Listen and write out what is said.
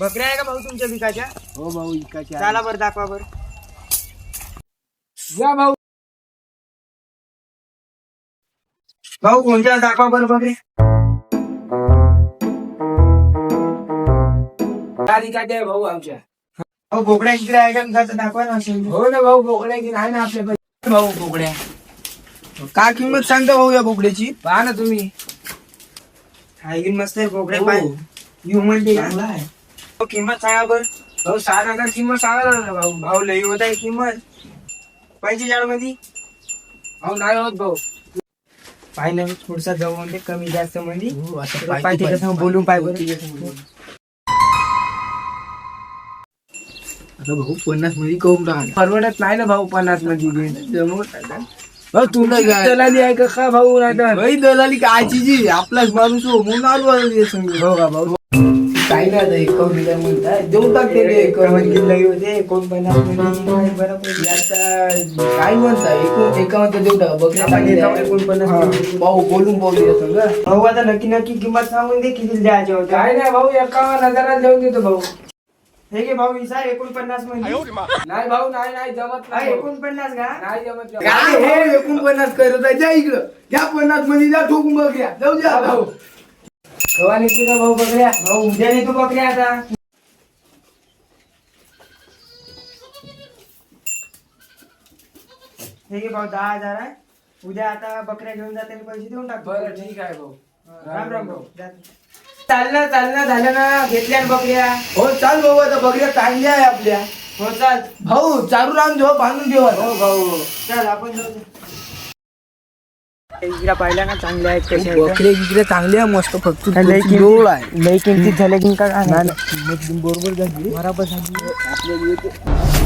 बकऱ्या आहे का भाऊ तुमच्या विकायच्या? हो भाऊ विकायच्या. चला बरं दाखवा बरं. या भाऊ. भाऊ कोणत्या दाखवा बरं बकरी. विकायच्या आहे भाऊ आमच्या. भाऊ बोकड्या इकडे आहे का विकायचं दाखवा ना. हो ना भाऊ बोकड्या की नाही ना आपल्या भाऊ बोकड्या. काय किंमत सांगता भाऊ या बोकड्याची? पहा ना तुम्ही. हायगिन मस्त आहे बोकड्या. हो. पाय ह्युमन डे चांगला आहे. किंमत सांगा बरं. भाऊ 7,000 किंमत सांगायला ना भाऊ. भाऊ लई होत आहे किंमत. 45 मध्ये भाऊ नाही होत भाऊ. पाय नाही थोडसा जाऊ म्हणजे कमी जास्त मध्ये. हो, असं पाय पाहिजे. त्याच्यासमोर बोलून पाय बरं. आता भाऊ 50 मध्ये करून टाका. परवडत नाही ना भाऊ 50 मध्ये. जमत नाही. भाऊ तुला दलाली आहे का भाऊ? नाही तर भाई दलाली कायची जी आपलाच माणूस हो म्हणून आलो हो का भाऊ. काही नाही आता 51 म्हणताय देऊन टाकते रे. 51 लई होते 49 मध्ये बरं पडलं. आता काय म्हणताय 51 देऊन टाका. बघ आपण 49 मध्ये. भाऊ बोलून बोलू सगळं. भाऊ आता नक्की किंमत सांगून दे किती द्यायचे होते. काय नाही भाऊ 51,000 देऊन देतो भाऊ. हे घे भाऊ विचार 49 मध्ये. नाही भाऊ नाही जमत हा, नाही. 49 का? नाही जमत काय हे 49 करत आहे? जा इकडं. या 50 मध्ये जा ठोकून बघ या. जाऊ द्या भाऊ. कवा निघते का भाऊ बघूया. भाऊ उद्या नेतो बकऱ्या आता. हे घे भाऊ 10,000 आहे. उद्या आता बकऱ्या घेऊन जाताना पैसे देऊन टाक. बरं ठीक आहे भाऊ. राम राम भाऊ. चालना झालं ना. घेतल्या ना बकऱ्या. हो चाल भाऊ आता बघूया चांगल्या आहे आपल्या. हो चाल. भाऊ चालू राहून देऊ बांधून देऊ आता. हो भाऊ चल आपण जाऊ. इकडे पाहिल्या ना चांगल्या आहेत कशा आहेत. बकरे गिकरे चांगले आहे मस्त. फक्त लई डोळ आहे. लई किमतीत झाल्या की काय? बरोबर झाली. बरोबर झाली. आपल्याला